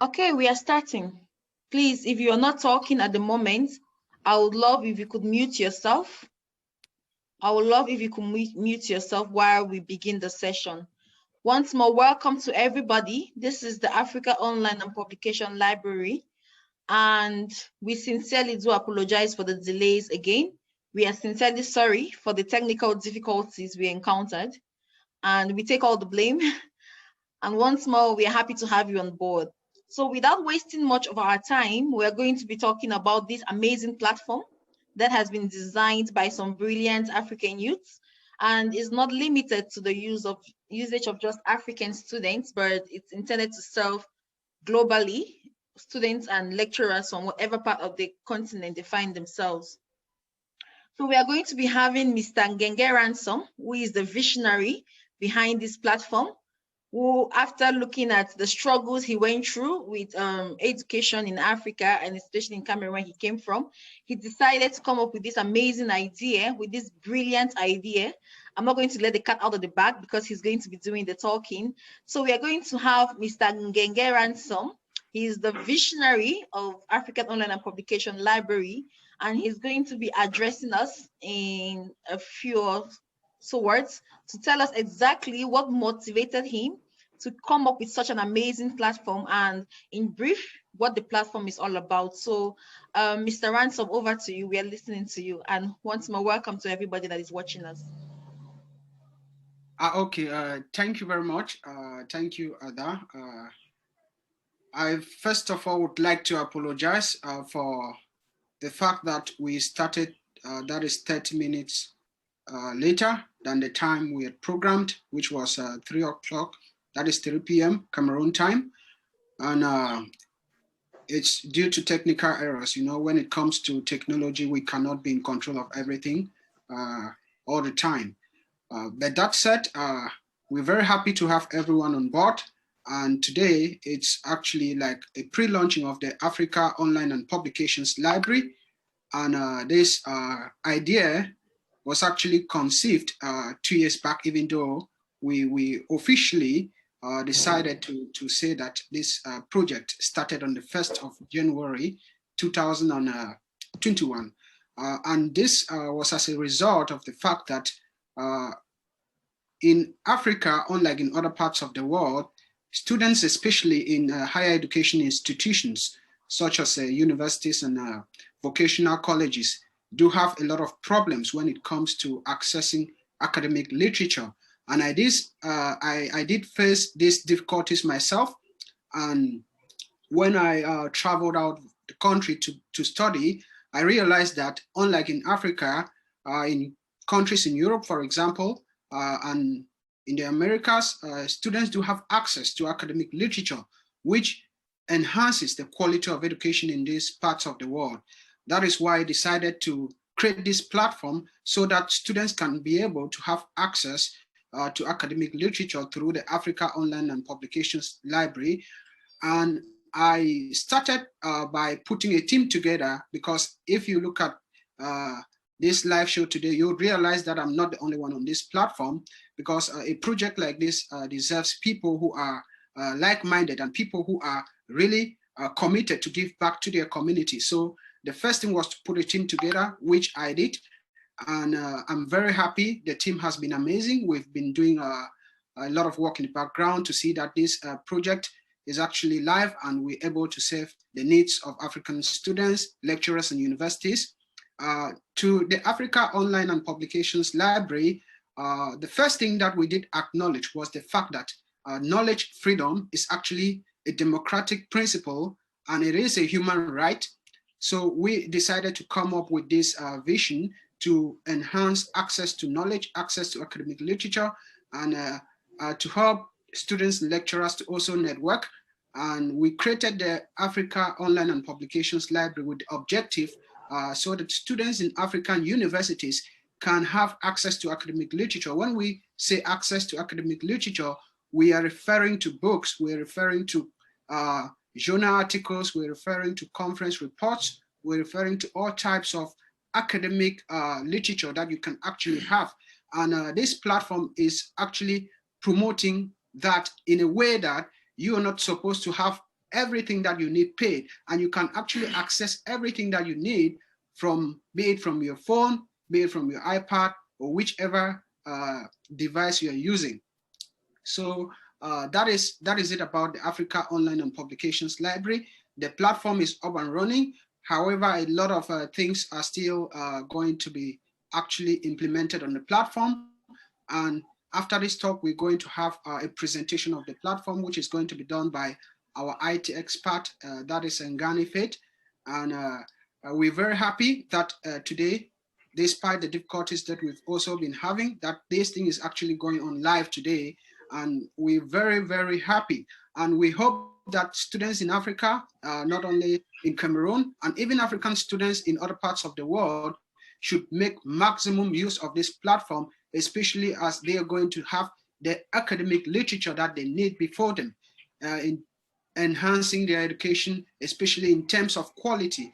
Okay, we are starting. Please, if you are not talking at the moment, I would love if you could mute yourself. I would love if you could mute yourself while we begin the session. Once more, welcome to everybody. This is the Africa Online and Publication Library, and we sincerely do apologize for the delays again. We are sincerely sorry for the technical difficulties we encountered, and we take all the blame. And once more, we are happy to have you on board. So without wasting much of our time, we're going to be talking about this amazing platform that has been designed by some brilliant African youths and is not limited to the usage of just African students, but it's intended to serve globally students and lecturers from whatever part of the continent they find themselves. So we are going to be having Mr. Ngenge Ransom, who is the visionary behind this platform, who, after looking at the struggles he went through with education in Africa and especially in Cameroon where he came from, he decided to come up with this amazing idea, with this brilliant idea. I'm not going to let the cat out of the bag because he's going to be doing the talking. So we are going to have Mr. Ngenge Ransom. He is the visionary of African Online and Publication Library, and he's going to be addressing us in a few words to tell us exactly what motivated him to come up with such an amazing platform and, in brief, what the platform is all about. So, Mr. Ransom, over to you. We are listening to you. And once more, welcome to everybody that is watching us. Okay, thank you very much. Thank you, Ada. I first of all would like to apologize for the fact that we started, that is 30 minutes later than the time we had programmed, which was 3 o'clock, that is 3 p.m. Cameroon time. And it's due to technical errors. You know, when it comes to technology, we cannot be in control of everything all the time. But that said, we're very happy to have everyone on board. And today it's actually like a pre-launching of the Africa Online and Publications Library. And this idea was actually conceived 2 years back, even though we officially decided to say that this project started on the 1st of January 2021. And this was as a result of the fact that in Africa, unlike in other parts of the world, students, especially in higher education institutions, such as universities and vocational colleges, do have a lot of problems when it comes to accessing academic literature. And I did face these difficulties myself. And when I traveled out the country to study, I realized that unlike in Africa, in countries in Europe, for example, and in the Americas, students do have access to academic literature, which enhances the quality of education in these parts of the world. That is why I decided to create this platform so that students can be able to have access to academic literature through the Africa Online and Publications Library. And I started by putting a team together, because if you look at this live show today, you'll realize that I'm not the only one on this platform, because a project like this deserves people who are like-minded and people who are really committed to give back to their community. So the first thing was to put a team together, which I did. And I'm very happy. The team has been amazing. We've been doing a lot of work in the background to see that this project is actually live and we're able to serve the needs of African students, lecturers, and universities. To the Africa Online and Publications Library, the first thing that we did acknowledge was the fact that knowledge freedom is actually a democratic principle and it is a human right. So we decided to come up with this vision to enhance access to knowledge, access to academic literature, and to help students and lecturers to also network. And we created the Africa Online and Publications Library with the objective so that students in African universities can have access to academic literature. When we say access to academic literature, we are referring to books, we're referring to journal articles, we're referring to conference reports, we're referring to all types of academic literature that you can actually have. And this platform is actually promoting that in a way that you are not supposed to have everything that you need paid, and you can actually access everything that you need from, be it from your phone, be it from your iPad, or whichever device you're using. So that is it about the Africa Online and Publications Library. The platform is up and running. However, a lot of things are still going to be actually implemented on the platform. And after this talk, we're going to have a presentation of the platform, which is going to be done by our IT expert, that is Ngani Faith. And we're very happy that today, despite the difficulties that we've also been having, that this thing is actually going on live today. And we're very, very happy. And we hope that students in Africa, not only in Cameroon, and even African students in other parts of the world should make maximum use of this platform, especially as they are going to have the academic literature that they need before them in enhancing their education, especially in terms of quality,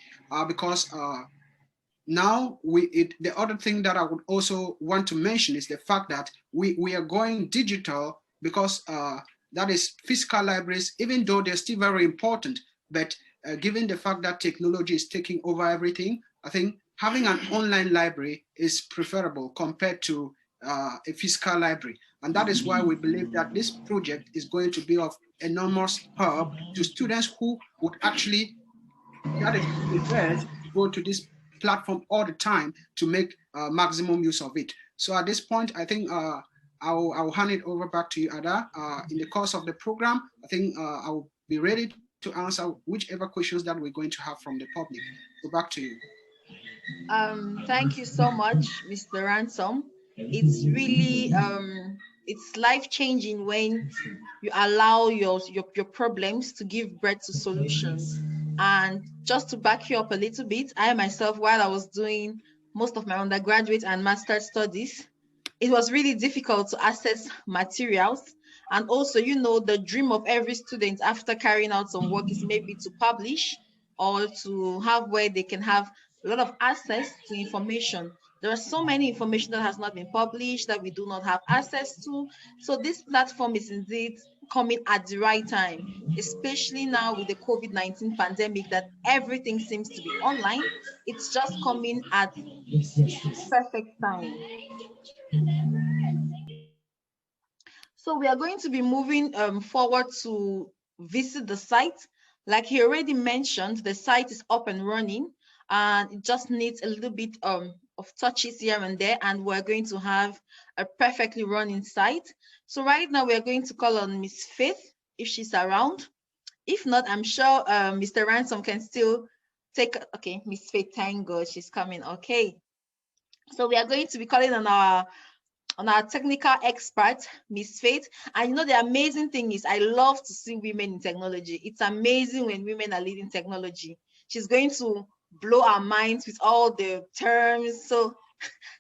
because now the other thing that I would also want to mention is the fact that we are going digital, because that is physical libraries, even though they're still very important, but given the fact that technology is taking over everything, I think having an online library is preferable compared to a physical library. And that is why we believe that this project is going to be of enormous help to students who would actually, that is prepared to go to this platform all the time to make maximum use of it. So at this point, I think I'll hand it over back to you, Ada. In the course of the program, I think I'll be ready to answer whichever questions that we're going to have from the public. So back to you. Thank you so much, Mr. Ransom. It's really it's life-changing when you allow your problems to give birth to solutions. And just to back you up a little bit, I myself, while I was doing most of my undergraduate and master's studies, it was really difficult to access materials. And also, you know, the dream of every student after carrying out some work is maybe to publish or to have where they can have a lot of access to information. There are so many information that has not been published that we do not have access to. So this platform is indeed coming at the right time, especially now with the COVID-19 pandemic that everything seems to be online. It's just coming at perfect time. So we are going to be moving forward to visit the site. Like he already mentioned, the site is up and running and it just needs a little bit of touches here and there, and we're going to have a perfectly running site. So right now we're going to call on Miss Faith if she's around. If not, I'm sure Mr. Ransom can still take, okay, Miss Faith, thank God she's coming. Okay. So we are going to be calling on our technical expert, Miss Faith. And you know, the amazing thing is I love to see women in technology. It's amazing when women are leading technology. She's going to blow our minds with all the terms. So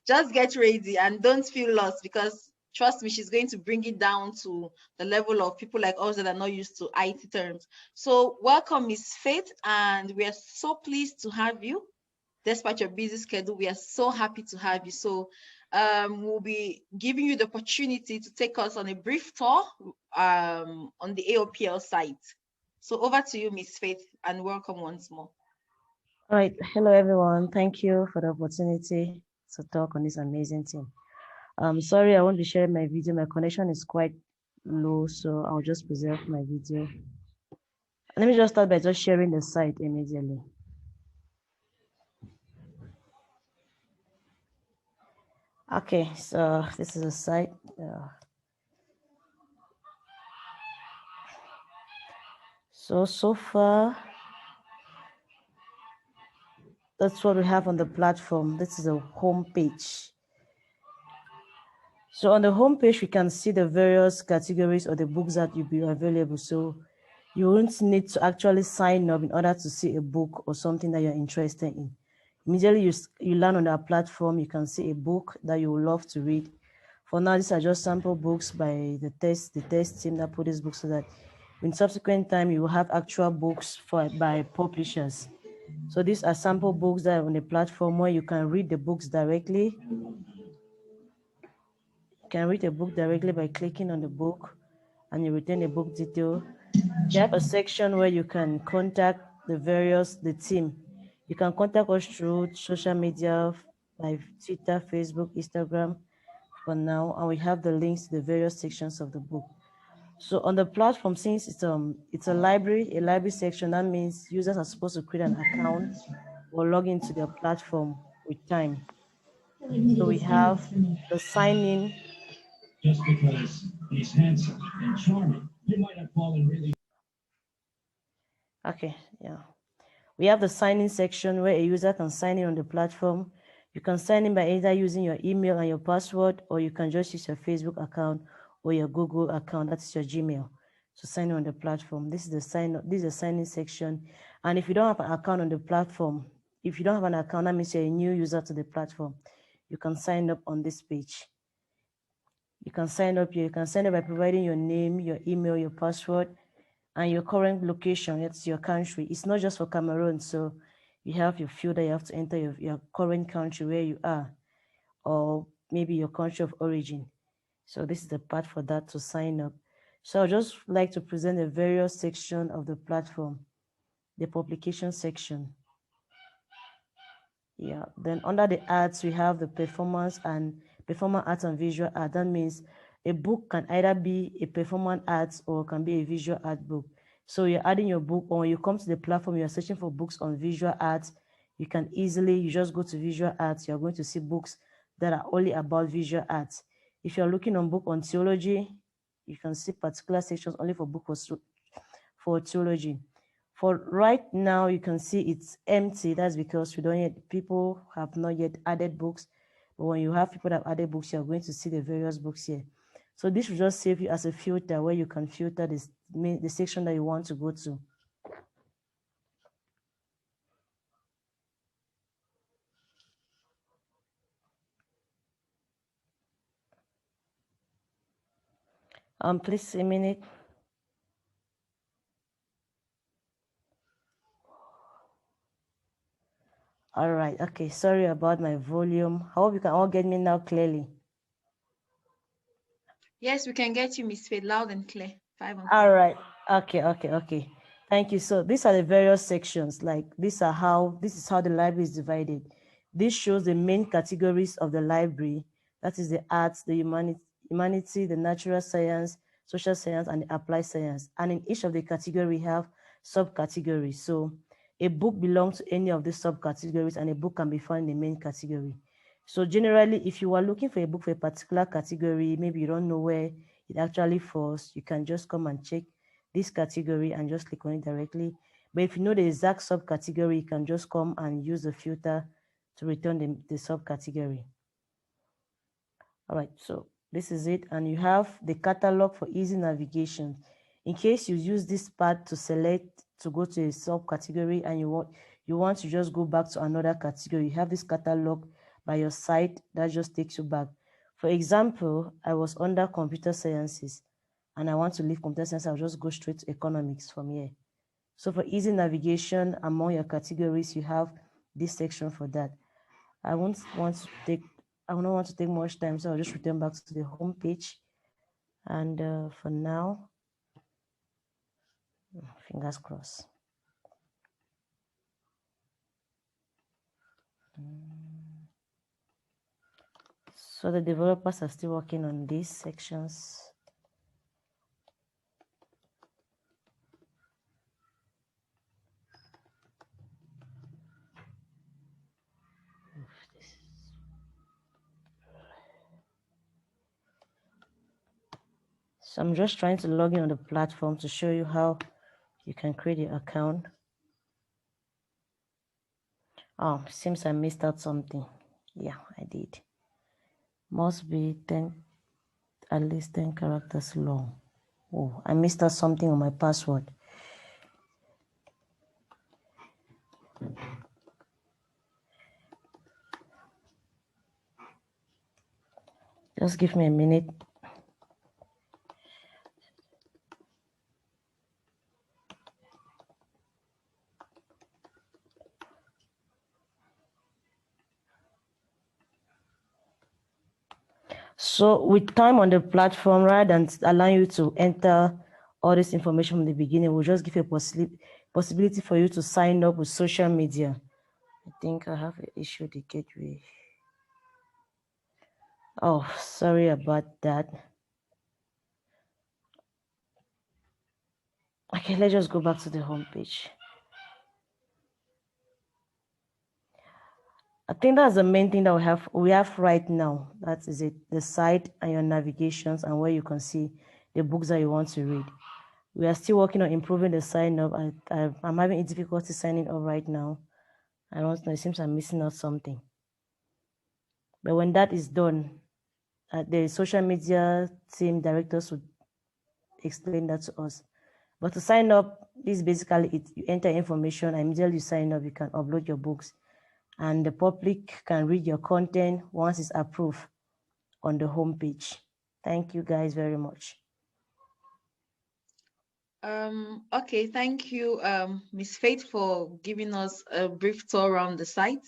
just get ready and don't feel lost, because trust me, she's going to bring it down to the level of people like us that are not used to IT terms. So welcome, Miss Faith, and we are so pleased to have you. Despite your busy schedule, we are so happy to have you. So we'll be giving you the opportunity to take us on a brief tour on the AOPL site. So over to you, Miss Faith, and welcome once more. All right. Hello, everyone. Thank you for the opportunity to talk on this amazing thing. Sorry, I won't be sharing my video. My connection is quite low, so I'll just preserve my video. Let me just start by just sharing the site immediately. Okay, so this is a site. So far, that's what we have on the platform. This is a home page. So on the home page, we can see the various categories of the books that will be available. So you won't need to actually sign up in order to see a book or something that you're interested in. Immediately you land on our platform, you can see a book that you would love to read. For now, these are just sample books by the test team that put these books, so that in subsequent time you will have actual books by publishers. So these are sample books that are on the platform where you can read the books directly. You can read a book directly by clicking on the book, and you retain the book detail. You have a section where you can contact the team. You can contact us through social media, like Twitter, Facebook, Instagram for now, and we have the links to the various sections of the book. So on the platform, since it's a library section, that means users are supposed to create an account or log into their platform with time. So we have the sign in. Just because he's handsome and charming, you might have fallen really. Okay, yeah. We have the sign in section where a user can sign in on the platform. You can sign in by either using your email and your password, or you can just use your Facebook account or your Google account, that's your Gmail, to sign in on the platform. This is the sign in section. And if you don't have an account on the platform, if you don't have an account, that means you're a new user to the platform, you can sign up on this page. You can sign up here. You can sign up by providing your name, your email, your password, and your current location. It's your country. It's not just for Cameroon. So you have your field that you have to enter your current country where you are, or maybe your country of origin. So this is the part for that to sign up. So I'd just like to present the various section of the platform, the publication section. Yeah, then under the arts, we have the performance arts and visual art. That means a book can either be a performance arts or can be a visual art book. So you're adding your book, or when you come to the platform, you're searching for books on visual arts. You just go to visual arts, you're going to see books that are only about visual arts. If you're looking on book on theology, you can see particular sections only for book for theology. For right now, you can see it's empty. That's because people have not yet added books. But when you have people that have added books, you're going to see the various books here. So this will just save you as a filter where you can filter the section that you want to go to. Please a minute. All right. Okay. Sorry about my volume. I hope you can all get me now clearly. Yes, we can get you, Miss Faith, loud and clear. 5 on 5. All right. Okay. Thank you. So these are the various sections. Like this is how the library is divided. This shows the main categories of the library. That is the arts, the humanity, the natural science, social science, and the applied science. And in each of the category, we have subcategories. So a book belongs to any of these subcategories, and a book can be found in the main category. So generally, if you are looking for a book for a particular category, maybe you don't know where it actually falls, you can just come and check this category and just click on it directly. But if you know the exact subcategory, you can just come and use the filter to return the subcategory. All right, so this is it. And you have the catalog for easy navigation. In case you use this part to select to go to a subcategory and you want to just go back to another category, you have this catalog by your side that just takes you back. For example, I was under computer sciences and I want to leave computer science, I'll just go straight to economics from here. So for easy navigation among your categories, you have this section for that. I don't want to take much time, so I'll just return back to the home page. And for now, fingers crossed. So the developers are still working on these sections. So I'm just trying to log in on the platform to show you how you can create your account. Oh, seems I missed out something. Yeah, I did. Must be 10, at least 10 characters long. Oh, I missed out something on my password. Just give me a minute. So with time on the platform, rather than allowing you to enter all this information from the beginning. We'll just give a possibility for you to sign up with social media. I think I have an issue with the gateway. Oh, sorry about that. Okay, let's just go back to the home page. I think that's the main thing that we have right now. That is it, the site and your navigations and where you can see the books that you want to read. We are still working on improving the sign up. I'm having difficulty signing up right now. I don't know, it seems I'm missing out something. But when that is done, the social media team directors would explain that to us. But to sign up, this is basically it. You enter information, and immediately you sign up, you can upload your books, and the public can read your content once it's approved on the home page. Thank you guys very much. Okay, thank you, Ms. Faith, for giving us a brief tour around the site.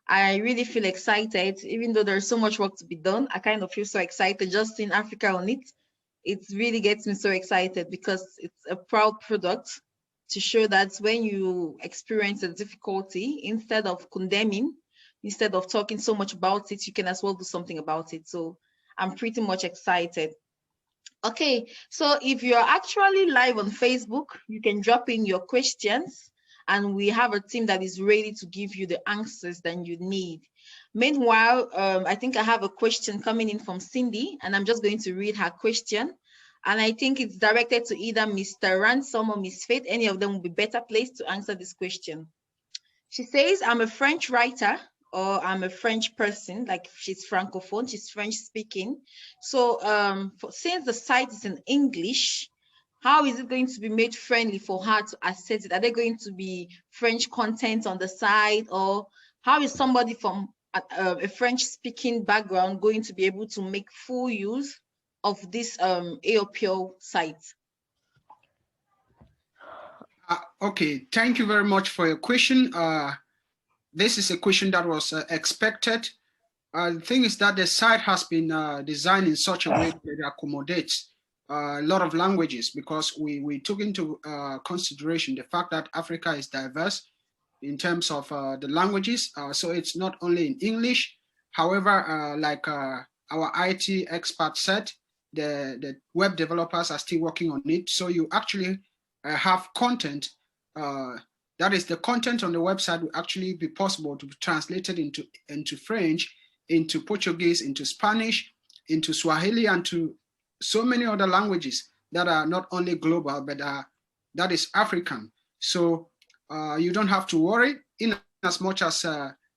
I really feel excited, even though there's so much work to be done. I kind of feel so excited just seeing Africa on it. It really gets me so excited because it's a proud product to show that when you experience a difficulty, instead of condemning, instead of talking so much about it, you can as well do something about it. So I'm pretty much excited. Okay, so if you're actually live on Facebook, you can drop in your questions and we have a team that is ready to give you the answers that you need. Meanwhile, I think I have a question coming in from Cindy, and I'm just going to read her question. And I think it's directed to either Mr. Ransom or Miss Faith. Any of them will be better placed to answer this question. She says, I'm a French writer, or I'm a French person, like she's Francophone, she's French speaking. So since the site is in English, how is it going to be made friendly for her to access it? Are there going to be French content on the site, or how is somebody from a French speaking background going to be able to make full use of this AOPL site? Okay, thank you very much for your question. This is a question that was expected. The thing is that the site has been designed in such a way that it accommodates a lot of languages, because we took into consideration the fact that Africa is diverse in terms of the languages. So it's not only in English. However, like our IT expert said, the web developers are still working on it. So you actually have content, that is the content on the website will actually be possible to be translated into French, into Portuguese, into Spanish, into Swahili, and to so many other languages that are not only global, but that is African. So you don't have to worry, in as much as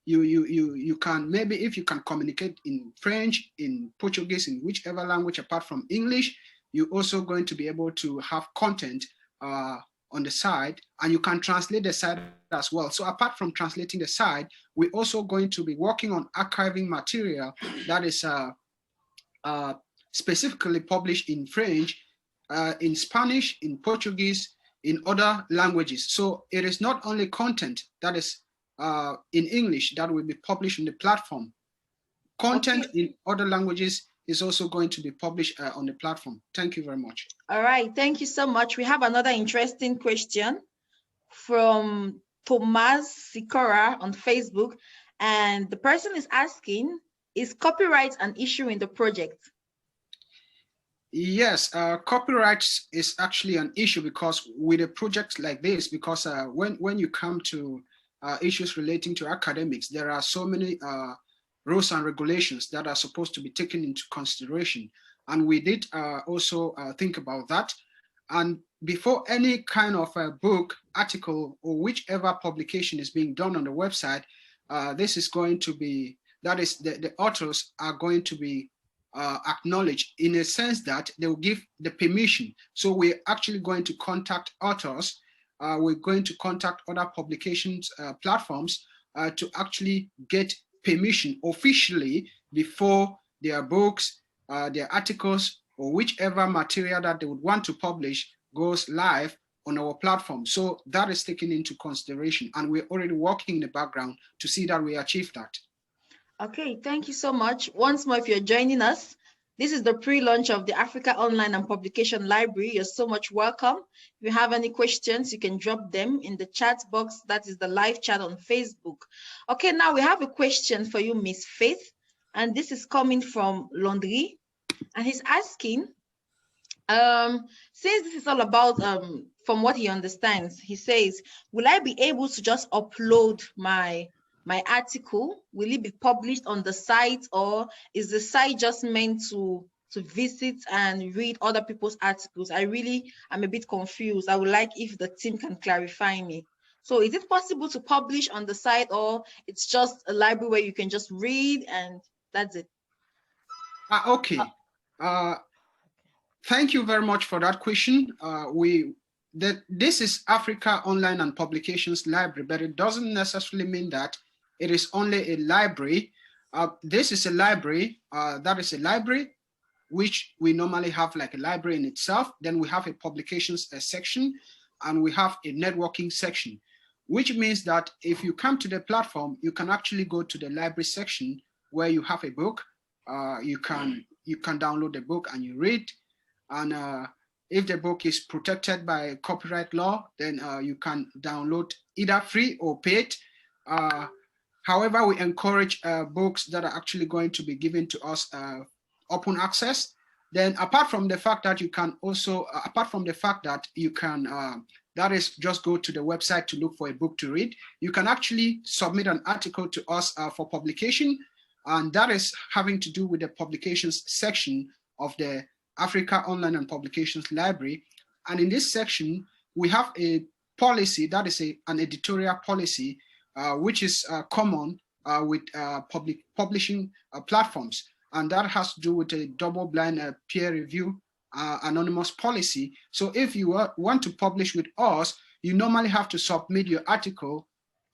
you can, maybe if you can communicate in French, in Portuguese, in whichever language apart from English, you're also going to be able to have content on the side, and you can translate the site as well. So apart from translating the site, we're also going to be working on archiving material that is specifically published in French, in Spanish, in Portuguese, in other languages. So it is not only content that is in English that will be published on the platform. Content in other languages is also going to be published on the platform. Thank you very much. All right, thank you so much. We have another interesting question from Thomas Sikora on Facebook, and the person is asking, is copyright an issue in the project? Yes, copyright is actually an issue, because with a project like this, because when you come to issues relating to academics, there are so many rules and regulations that are supposed to be taken into consideration. And we did also think about that. And before any kind of a book, article, or whichever publication is being done on the website, this is going to be, that is, the authors are going to be acknowledged in a sense that they will give the permission. So we're actually going to contact authors. We're going to contact other publications platforms to actually get permission officially before their books, their articles, or whichever material that they would want to publish goes live on our platform. So that is taken into consideration, and we're already working in the background to see that we achieve that. Okay, thank you so much. Once more, if you're joining us, This is the pre-launch of the Africa Online and Publication Library. You're so much welcome. If you have any questions, you can drop them in the chat box. That is the live chat on Facebook. Okay, now we have a question for you, Miss Faith. And this is coming from Laundry. And he's asking, since this is all about, from what he understands, he says, will I be able to just upload my article? Will it be published on the site, or is the site just meant to visit and read other people's articles? I'm a bit confused. I would like if the team can clarify me. So is it possible to publish on the site, or it's just a library where you can just read and that's it? Okay. Thank you very much for that question. This is Africa Online and Publications Library, but it doesn't necessarily mean that it is only a library. This is a library, that is a library, which we normally have like a library in itself. Then we have a publications section, and we have a networking section, which means that if you come to the platform, you can actually go to the library section where you have a book. You can download the book and you read. And if the book is protected by copyright law, then you can download either free or paid. However, we encourage books that are actually going to be given to us open access. Then apart from the fact that you can also, that is just go to the website to look for a book to read, you can actually submit an article to us for publication. And that is having to do with the publications section of the Africa Online and Publications Library. And in this section, we have a policy, that is an editorial policy, which is common with publishing platforms. And that has to do with a double-blind peer review anonymous policy. So if you want to publish with us, you normally have to submit your article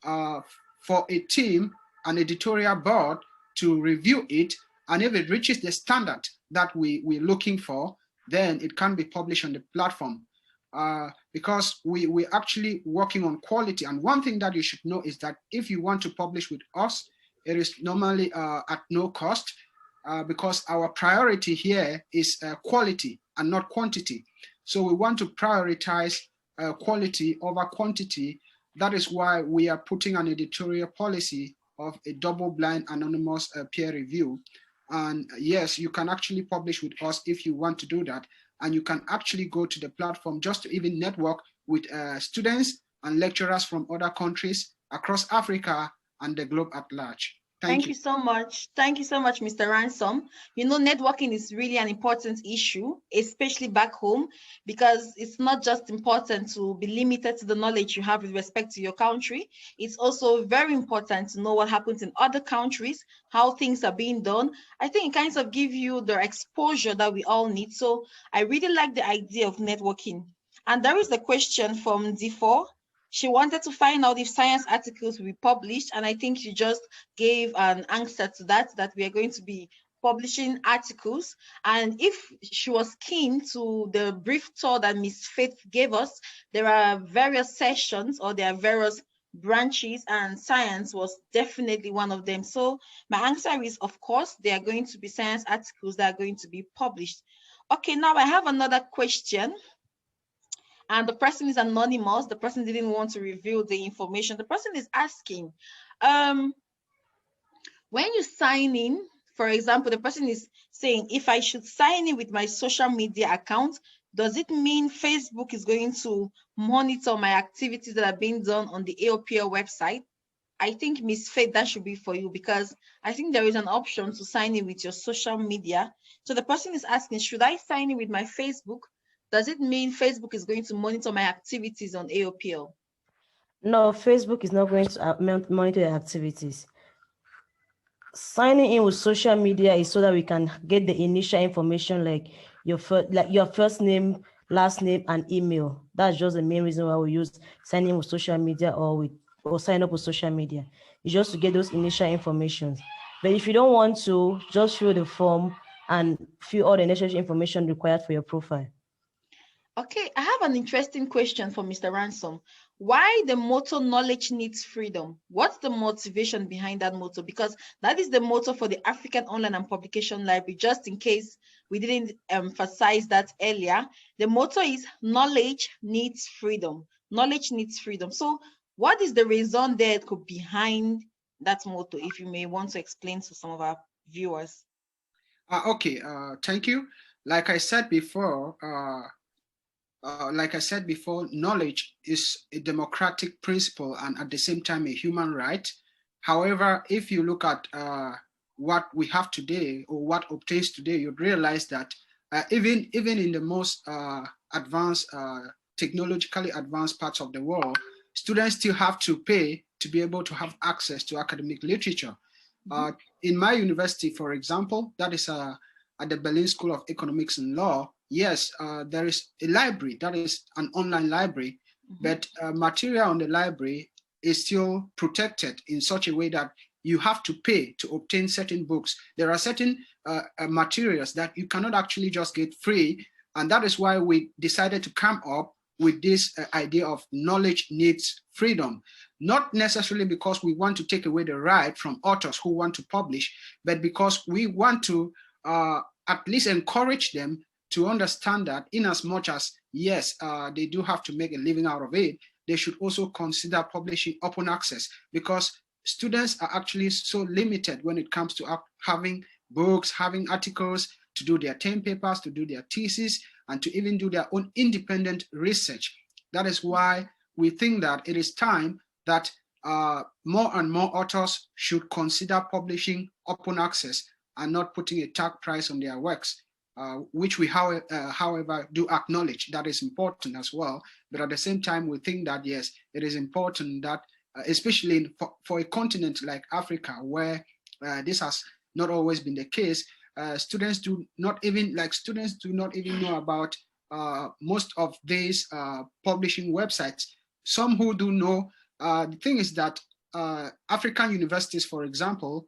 for a team, an editorial board, to review it. And if it reaches the standard that we're looking for, then it can be published on the platform. Because we're actually working on quality. And one thing that you should know is that if you want to publish with us, it is normally at no cost, because our priority here is quality and not quantity. So we want to prioritize quality over quantity. That is why we are putting an editorial policy of a double-blind anonymous peer review. And yes, you can actually publish with us if you want to do that. And you can actually go to the platform just to even network with students and lecturers from other countries across Africa and the globe at large. Thank you so much. Thank you so much, Mr. Ransom. You know, networking is really an important issue, especially back home, because it's not just important to be limited to the knowledge you have with respect to your country. It's also very important to know what happens in other countries, how things are being done. I think it kind of gives you the exposure that we all need. So I really like the idea of networking. And there is a question from D4. She wanted to find out if science articles will be published, and I think she just gave an answer to that, that we are going to be publishing articles. And if she was keen to the brief tour that Ms. Faith gave us, there are various sessions, or there are various branches, and science was definitely one of them. So my answer is, of course, there are going to be science articles that are going to be published. Okay, now I have another question. And the person is anonymous. The person didn't want to reveal the information. The person is asking, when you sign in, for example, the person is saying, if I should sign in with my social media account, does it mean Facebook is going to monitor my activities that are being done on the AOPL website? I think, Ms. Faith, that should be for you, because I think there is an option to sign in with your social media. So the person is asking, should I sign in with my Facebook? Does it mean Facebook is going to monitor my activities on AOPL? No, Facebook is not going to monitor your activities. Signing in with social media is so that we can get the initial information, like your first name, last name, and email. That's just the main reason why we use signing in with social media, or sign up with social media. It's just to get those initial information. But if you don't want to, just fill the form and fill all the necessary information required for your profile. Okay, I have an interesting question for Mr. Ransom. Why the motto knowledge needs freedom? What's the motivation behind that motto? Because that is the motto for the African Online and Publication Library, just in case we didn't emphasize that earlier. The motto is knowledge needs freedom. Knowledge needs freedom. So what is the reason there could behind that motto, if you may want to explain to some of our viewers? Okay, thank you. Like I said before, knowledge is a democratic principle and at the same time a human right. However, if you look at what we have today or what obtains today, you'd realize that even in the most advanced, technologically advanced parts of the world, students still have to pay to be able to have access to academic literature. In my university, for example, that is at the Berlin School of Economics and Law, yes, there is a library, that is an online library, but material on the library is still protected in such a way that you have to pay to obtain certain books. There are certain materials that you cannot actually just get free, and that is why we decided to come up with this idea of knowledge needs freedom. Not necessarily because we want to take away the right from authors who want to publish, but because we want to at least encourage them to understand that in as much as, yes, they do have to make a living out of it, they should also consider publishing open access, because students are actually so limited when it comes to having books, having articles, to do their term papers, to do their thesis, and to even do their own independent research. That is why we think that it is time that more and more authors should consider publishing open access and not putting a tag price on their works, which we, however, do acknowledge that is important as well. But at the same time, we think that, yes, it is important that, especially for a continent like Africa, where this has not always been the case, students do not even know about most of these publishing websites. Some who do know, the thing is that African universities, for example,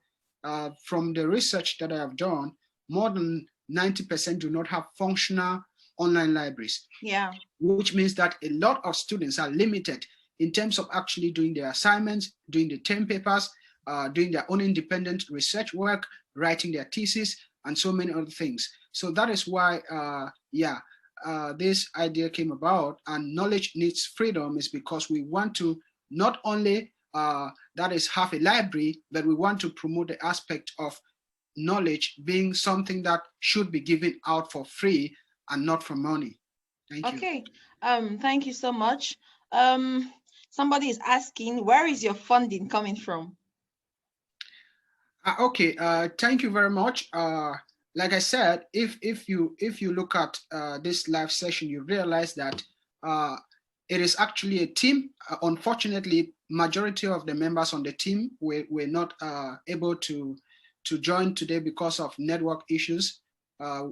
from the research that I have done, more than 90% do not have functional online libraries. Yeah. Which means that a lot of students are limited in terms of actually doing their assignments, doing the term papers, doing their own independent research work, writing their thesis, and so many other things. So that is why, this idea came about, and knowledge needs freedom is because we want to not only that is have a library, but we want to promote the aspect of knowledge being something that should be given out for free and not for money. Thank you. Okay, thank you so much. Somebody is asking, where is your funding coming from? Okay, thank you very much. Like I said, if you look at this live session, you realize that it is actually a team. Unfortunately, majority of the members on the team were not able to join today because of network issues.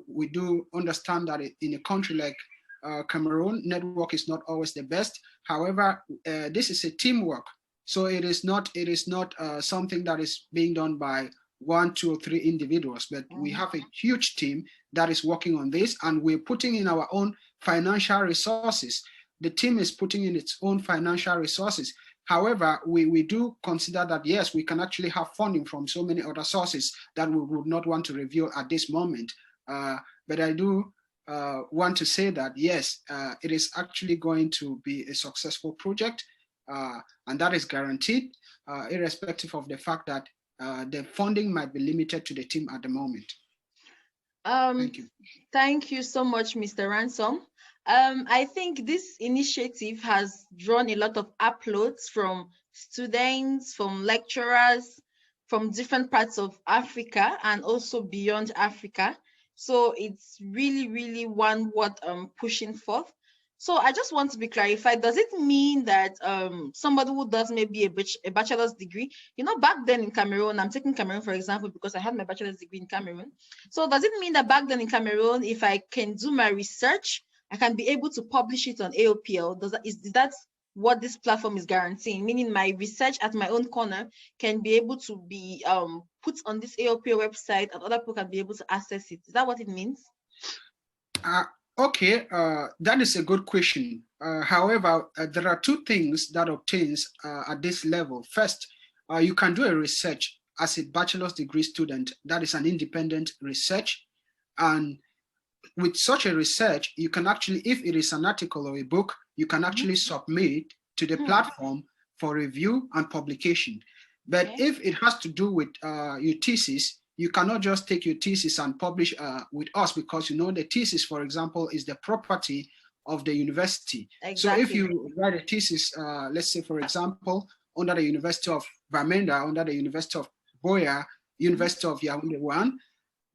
We do understand that in a country like Cameroon, network is not always the best. However, this is a teamwork. So it is not something that is being done by 1, 2, or 3 individuals, but we have a huge team that is working on this, and we're putting in our own financial resources. The team is putting in its own financial resources. However, we do consider that, yes, we can actually have funding from so many other sources that we would not want to reveal at this moment. But I do want to say that, yes, it is actually going to be a successful project. And that is guaranteed, irrespective of the fact that the funding might be limited to the team at the moment. Thank you. Thank you so much, Mr. Ransom. I think this initiative has drawn a lot of uploads from students, from lecturers, from different parts of Africa and also beyond Africa. So it's really, really one worth pushing forth. So I just want to be clarified. Does it mean that somebody who does maybe a bachelor's degree, back then in Cameroon, I'm taking Cameroon for example because I had my bachelor's degree in Cameroon. So does it mean that back then in Cameroon, if I can do my research, I can be able to publish it on AOPL? Is that what this platform is guaranteeing? Meaning my research at my own corner can be able to be put on this AOPL website and other people can be able to access it. Is that what it means? Okay, that is a good question. However, there are two things that obtains at this level. First, you can do a research as a bachelor's degree student. That is an independent research. And with such a research, you can actually, if it is an article or a book, you can actually submit to the platform for review and publication. But if it has to do with your thesis, you cannot just take your thesis and publish with us, because, you know, the thesis, for example, is the property of the university. Exactly. So if you write a thesis, let's say, for example, under the University of Bamenda, under the University of Boya, University of Yaoundé 1,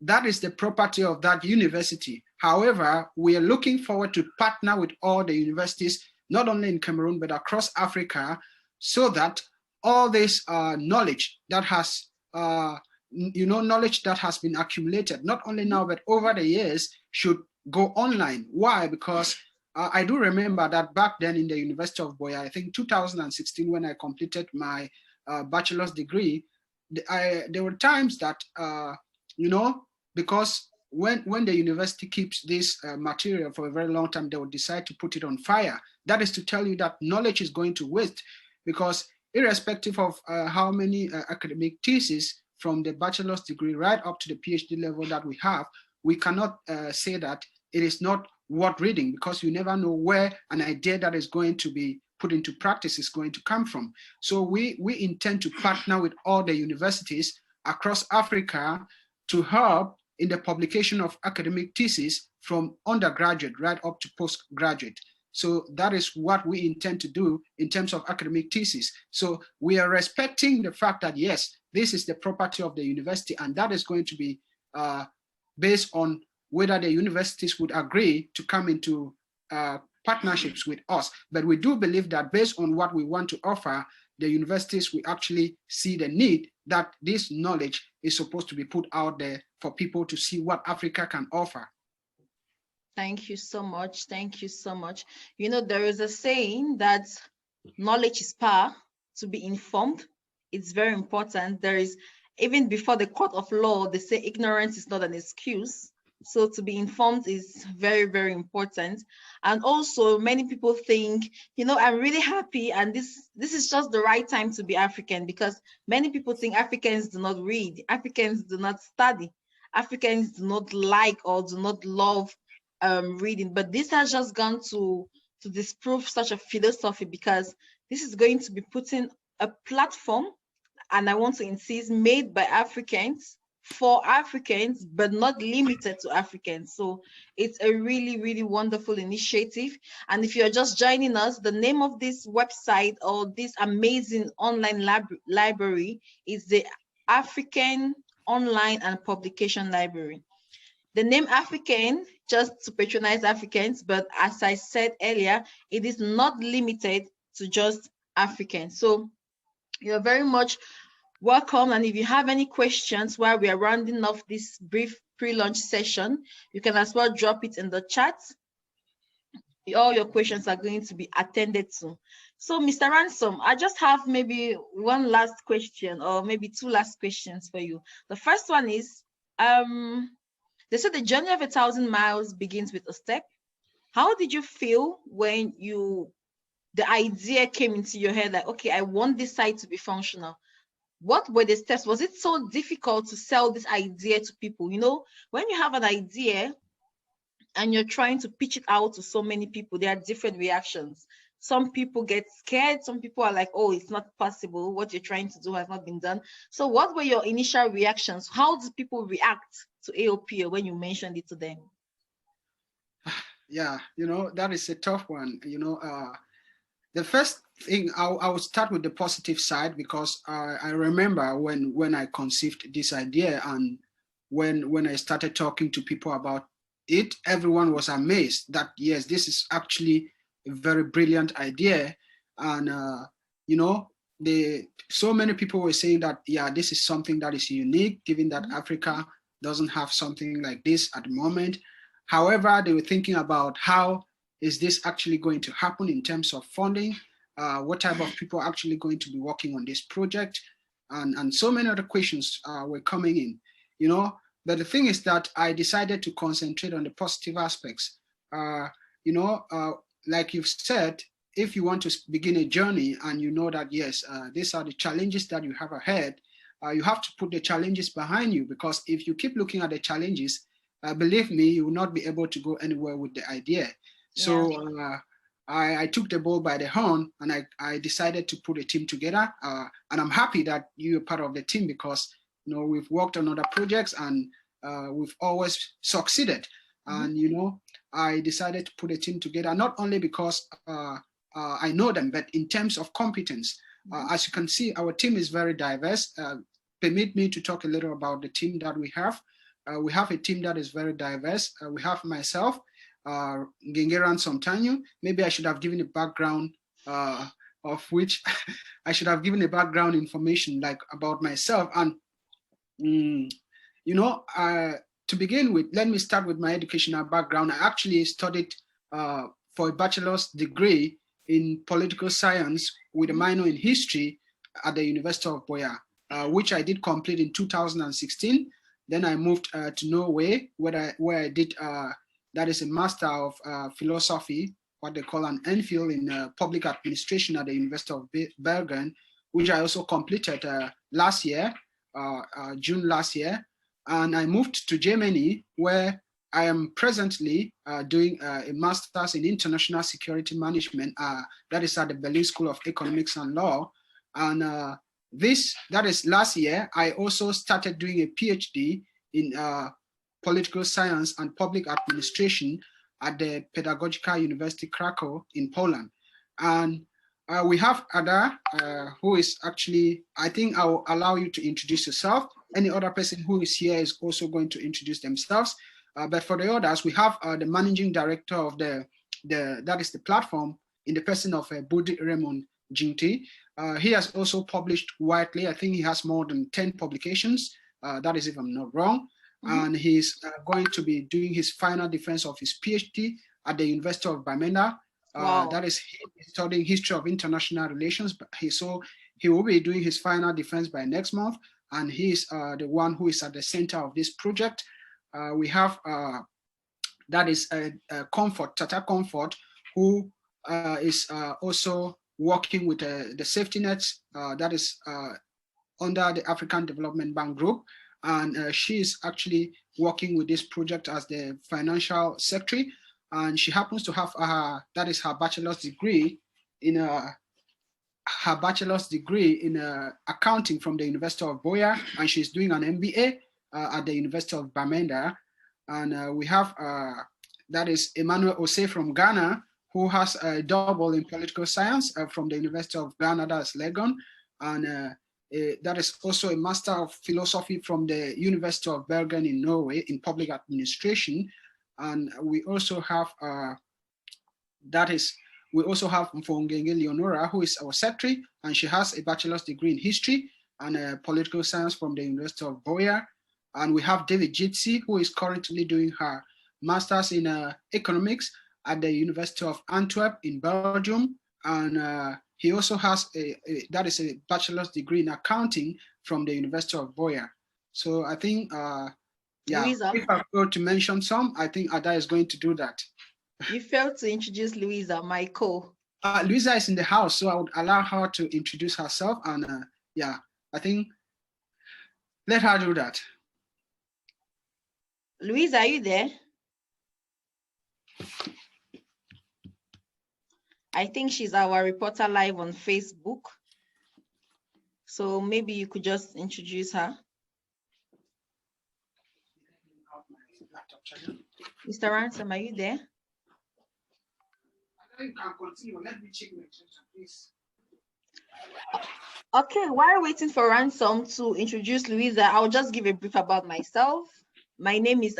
that is the property of that university. However, we are looking forward to partner with all the universities, not only in Cameroon, but across Africa, so that all this knowledge that has, knowledge that has been accumulated, not only now, but over the years, should go online. Why? Because I do remember that back then in the University of Boya, I think 2016, when I completed my bachelor's degree, there were times that, because when the university keeps this material for a very long time, they will decide to put it on fire. That is to tell you that knowledge is going to waste, because irrespective of how many academic theses from the bachelor's degree right up to the PhD level that we have, we cannot say that it is not worth reading, because you never know where an idea that is going to be put into practice is going to come from. So we intend to partner with all the universities across Africa to help in the publication of academic theses from undergraduate right up to postgraduate. So that is what we intend to do in terms of academic thesis. So we are respecting the fact that, yes, this is the property of the university, and that is going to be based on whether the universities would agree to come into partnerships with us. But we do believe that based on what we want to offer, the universities will actually see the need that this knowledge is supposed to be put out there for people to see what Africa can offer. Thank you so much. Thank you so much. You know, there is a saying that knowledge is power. To be informed, it's very important. There is, even before the court of law, they say ignorance is not an excuse. So to be informed is very, very important. And also many people think, you know, I'm really happy and this is just the right time to be African, because many people think Africans do not read, Africans do not study, Africans do not like or do not love reading. But this has just gone to disprove such a philosophy, because this is going to be putting a platform, and I want to insist, made by Africans for Africans, but not limited to Africans. So it's a really, really wonderful initiative. And if you're just joining us, the name of this website or this amazing online library is the African Online and Publication Library. The name African, just to patronize Africans, but as I said earlier, it is not limited to just Africans. So you're very much welcome. And if you have any questions while we are rounding off this brief pre-launch session, you can as well drop it in the chat. All your questions are going to be attended to. So Mr. Ransom, I just have maybe one last question, or maybe two last questions for you. The first one is, they said the journey of 1,000 miles begins with a step. How did you feel when the idea came into your head, like, okay, I want this site to be functional? What were the steps? Was it so difficult to sell this idea to people? You know, when you have an idea and you're trying to pitch it out to so many people, there are different reactions. Some people get scared. Some people are like, oh, it's not possible. What you're trying to do has not been done. So what were your initial reactions? How did people react to AOPL when you mentioned it to them? Yeah, you know, that is a tough one. You know, the first thing, I will start with the positive side, because I remember when I conceived this idea, and when I started talking to people about it, everyone was amazed that, yes, this is actually a very brilliant idea. And, you know, so many people were saying that, yeah, this is something that is unique, given that Africa doesn't have something like this at the moment. However, they were thinking about how is this actually going to happen in terms of funding? What type of people are actually going to be working on this project? And so many other questions were coming in, you know. But the thing is that I decided to concentrate on the positive aspects. you know, like you've said, if you want to begin a journey and you know that, yes, these are the challenges that you have ahead, you have to put the challenges behind you, because if you keep looking at the challenges, believe me, you will not be able to go anywhere with the idea. So I took the ball by the horn, and I decided to put a team together. And I'm happy that you're part of the team, because you know, we've worked on other projects and we've always succeeded. And you know, I decided to put a team together, not only because I know them, but in terms of competence. As you can see, our team is very diverse. Permit me to talk a little about the team that we have. We have a team that is very diverse. We have myself, Gengeran Somtanyu. Maybe I should have given a background of which I should have given a background information like about myself. And you know, to begin with, let me start with my educational background. I actually studied for a bachelor's degree in political science with a minor in history at the University of Boya, which I did complete in 2016. Then I moved to Norway, where I did, that is a Master of Philosophy, what they call an MPhil in Public Administration at the University of Bergen, which I also completed last year, June last year. And I moved to Germany, where I am presently doing a master's in international security management. That is at the Berlin School of Economics and Law. And that is last year. I also started doing a PhD in political science and public administration at the Pedagogical University Krakow in Poland. And we have Ada, who is actually, I think I will allow you to introduce yourself. Any other person who is here is also going to introduce themselves. But for the others, we have the managing director of that is the platform, in the person of Budi Raymond Jinti. He has also published widely. I think he has more than 10 publications. That is if I'm not wrong. And he's going to be doing his final defense of his PhD at the University of Bamenda. That is studying history of international relations. So he will be doing his final defense by next month. And he's the one who is at the center of this project. We have, that is Comfort, Tata Comfort, who is also working with the safety nets, that is under the African Development Bank Group. And she is actually working with this project as the financial secretary. And she happens to have, that is her bachelor's degree in accounting from the University of Boya, and she's doing an MBA at the University of Bamenda. And we have, that is Emmanuel Ose from Ghana, who has a double in political science from the University of Ghana, that's Legon. And that is also a Master of Philosophy from the University of Bergen in Norway in public administration. And we also have, we also have Mfongenge Leonora, who is our secretary, and she has a bachelor's degree in history and political science from the University of Boya. And we have David Jitsi, who is currently doing her master's in economics at the University of Antwerp in Belgium. And he also has that is a bachelor's degree in accounting from the University of Boya. So I think, Louisa, if I were to mention some, I think Ada is going to do that. You failed to introduce Louisa, my co. Louisa is in the house, so I would allow her to introduce herself. And I think let her do that. Louisa, are you there? I think she's our reporter live on Facebook. So maybe you could just introduce her. Mr. Ransom, are you there? You can continue. Let me check my extension, please. Okay, while waiting for Ransom to introduce Louisa, I'll just give a brief about myself. My name is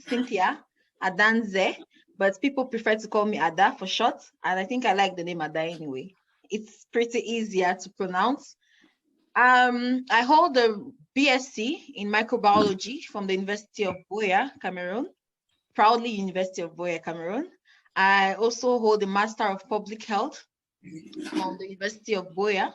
Cynthia Adanze, but people prefer to call me Ada for short, and I think I like the name Ada anyway. It's pretty easier to pronounce. I hold a BSc in microbiology from the University of Boya, Cameroon, proudly University of Boya, Cameroon. I also hold a Master of Public Health from the University of Boya.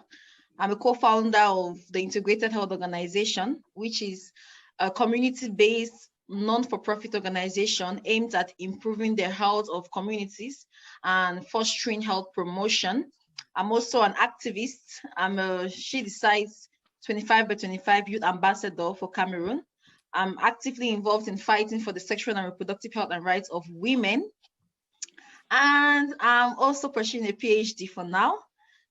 I'm a co-founder of the Integrated Health Organization, which is a community-based non-for-profit organization aimed at improving the health of communities and fostering health promotion. I'm also an activist. I'm a She Decides 25 by 25 youth ambassador for Cameroon. I'm actively involved in fighting for the sexual and reproductive health and rights of women. And I'm also pursuing a PhD for now.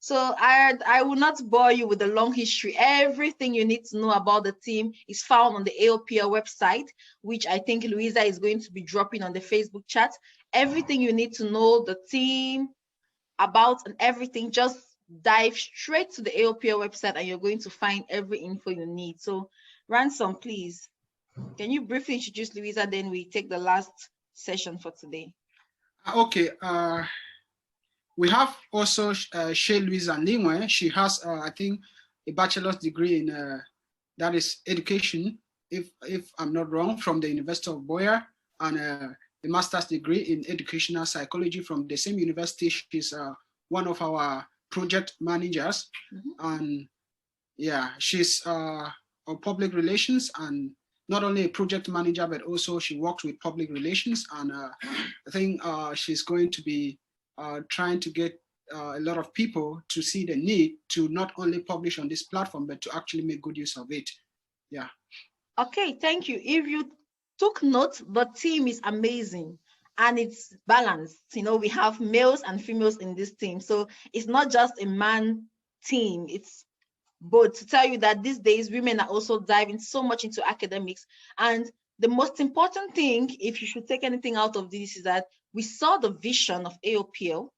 So I will not bore you with the long history. Everything you need to know about the team is found on the AOPL website, which I think Louisa is going to be dropping on the Facebook chat. Everything you need to know, the team, about and everything, just dive straight to the AOPL website and you're going to find every info you need. So Ransom, please, can you briefly introduce Louisa, then we take the last session for today. Okay. We have also Shea Louisa Nimwe. She has, I think, a bachelor's degree in that is education, if I'm not wrong, from the University of Boyer, and a master's degree in educational psychology from the same university. She's one of our project managers, and yeah, she's on public relations, and not only a project manager, but also she works with public relations, and I think she's going to be trying to get a lot of people to see the need to not only publish on this platform, but to actually make good use of it. Yeah. Okay, thank you. If you took note, the team is amazing and it's balanced. You know, we have males and females in this team. So it's not just a man team, it's both, to tell you that these days women are also diving so much into academics. And the most important thing, if you should take anything out of this, is that we saw the vision of AOPL,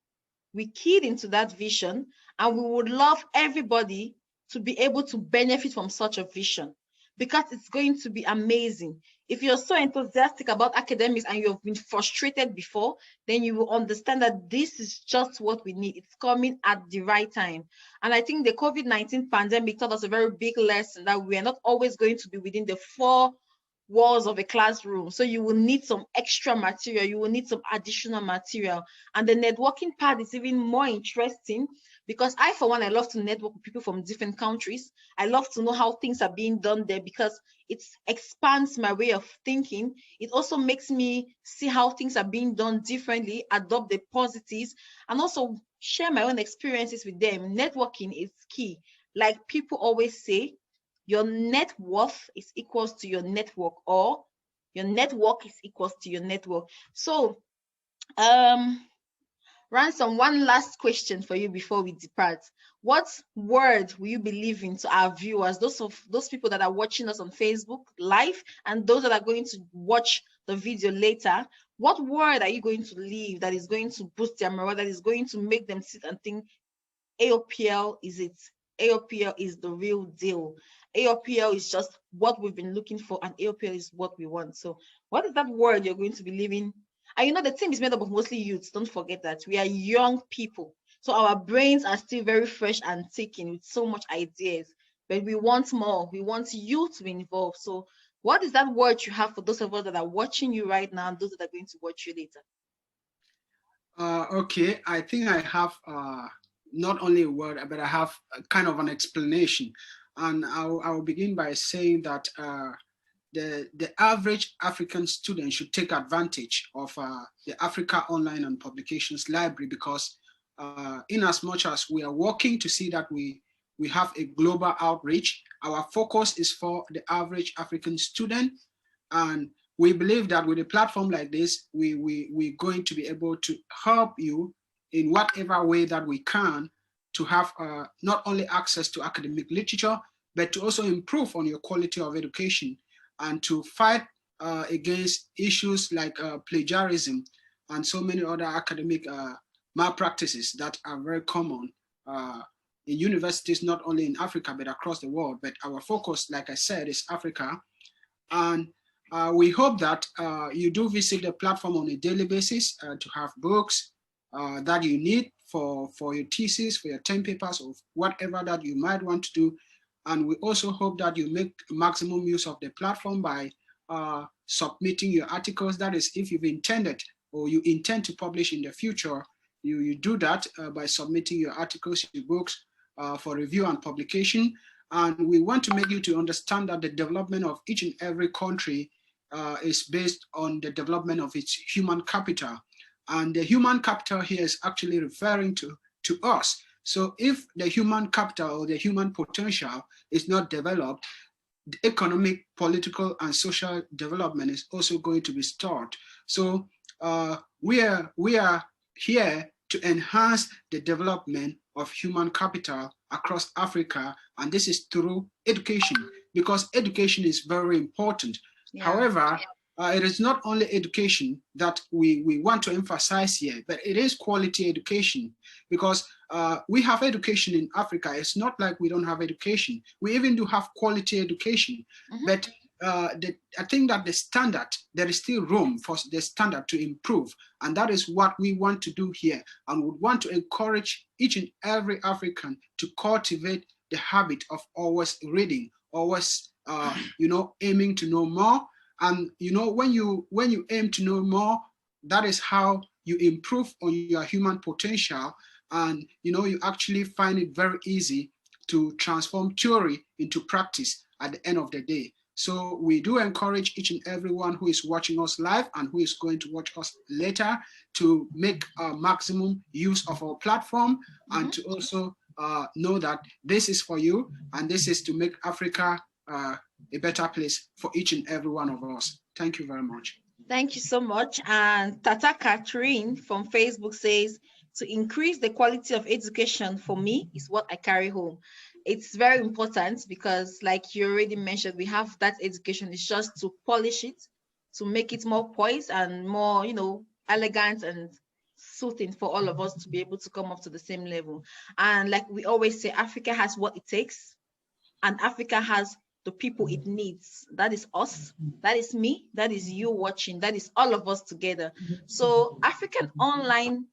we keyed into that vision, and we would love everybody to be able to benefit from such a vision, because it's going to be amazing. If you're so enthusiastic about academics and you've been frustrated before, then you will understand that this is just what we need. It's coming at the right time. And I think the COVID-19 pandemic taught us a very big lesson that we are not always going to be within the four walls of a classroom. So you will need some extra material, you will need some additional material. And the networking part is even more interesting, because I, for one, I love to network with people from different countries. I love to know how things are being done there, because it expands my way of thinking. It also makes me see how things are being done differently, adopt the positives, and also share my own experiences with them. Networking is key. Like people always say, your net worth is equals to your network, or your network is equals to your network. So, Ransom, one last question for you before we depart. What word will you be leaving to our viewers, those people that are watching us on Facebook live and those that are going to watch the video later? What word are you going to leave that is going to boost their morale, that is going to make them sit and think, AOPL is it? AOPL is the real deal. AOPL is just what we've been looking for, and AOPL is what we want. So what is that word you're going to be leaving? And you know, the team is made up of mostly youths. Don't forget that. We are young people. So our brains are still very fresh and ticking with so much ideas. But we want more. We want you to be involved. So what is that word you have for those of us that are watching you right now and those that are going to watch you later? Okay, I think I have not only a word, but I have a kind of an explanation. And I will begin by saying that the average African student should take advantage of the Africa Online and Publications Library, because in as much as we are working to see that we have a global outreach, our focus is for the average African student. And we believe that with a platform like this, we're going to be able to help you in whatever way that we can to have not only access to academic literature, but to also improve on your quality of education and to fight against issues like plagiarism and so many other academic malpractices that are very common in universities, not only in Africa, but across the world. But our focus, like I said, is Africa. And we hope that you do visit the platform on a daily basis to have books that you need for your thesis, for your term papers, or whatever that you might want to do. And we also hope that you make maximum use of the platform by submitting your articles. That is, if you've intended or you intend to publish in the future, you do that by submitting your articles, your books for review and publication. And we want to make you to understand that the development of each and every country is based on the development of its human capital. And the human capital here is actually referring to us. So if the human capital or the human potential is not developed, the economic, political, and social development is also going to be stalled. So we are here to enhance the development of human capital across Africa, and this is through education, because education is very important. Yeah. However, it is not only education that we want to emphasize here, but it is quality education, because we have education in Africa. It's not like we don't have education. We even do have quality education, but I think that there is still room for the standard to improve. And that is what we want to do here. And we want to encourage each and every African to cultivate the habit of always reading, always, aiming to know more. And, when you aim to know more, that is how you improve on your human potential. And, you actually find it very easy to transform theory into practice at the end of the day. So we do encourage each and everyone who is watching us live and who is going to watch us later to make maximum use of our platform, and to also know that this is for you, and this is to make Africa a better place for each and every one of us. Thank you very much. Thank you so much. And Tata Catherine from Facebook says, to increase the quality of education for me is what I carry home. It's very important because, like you already mentioned, we have that education. It's just to polish it, to make it more poised and more, elegant and soothing for all of us to be able to come up to the same level. And like we always say, Africa has what it takes, and Africa has the people it needs. That is us, that is me, that is you watching, that is all of us together. So African Online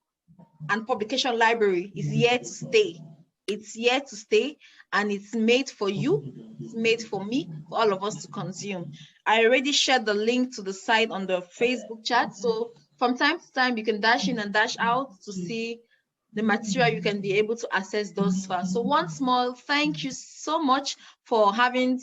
and Publication Library is here to stay. It's here to stay, and it's made for you, it's made for me, for all of us to consume. I already shared the link to the site on the Facebook chat, so from time to time you can dash in and dash out to see the material you can be able to access those far. So one small thank you so much for having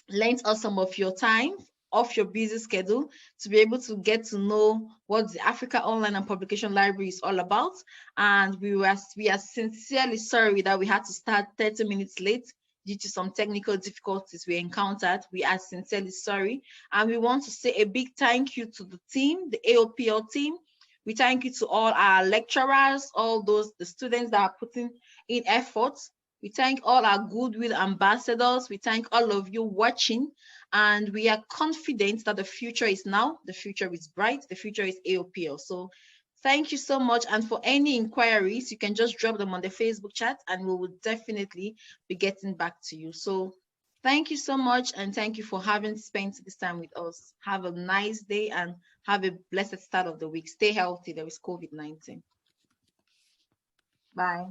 lent us some of your time off your busy schedule to be able to get to know what the Africa Online and Publication Library is all about. And we are sincerely sorry that we had to start 30 minutes late due to some technical difficulties we encountered. We are sincerely sorry. And we want to say a big thank you to the team, the AOPL team. We thank you to all our lecturers, all the students that are putting in efforts. We thank all our goodwill ambassadors. We thank all of you watching, and we are confident that the future is now, the future is bright, the future is AOPL. So thank you so much. And for any inquiries, you can just drop them on the Facebook chat and we will definitely be getting back to you. So thank you so much, and thank you for having spent this time with us. Have a nice day and have a blessed start of the week. Stay healthy. There is COVID-19. Bye.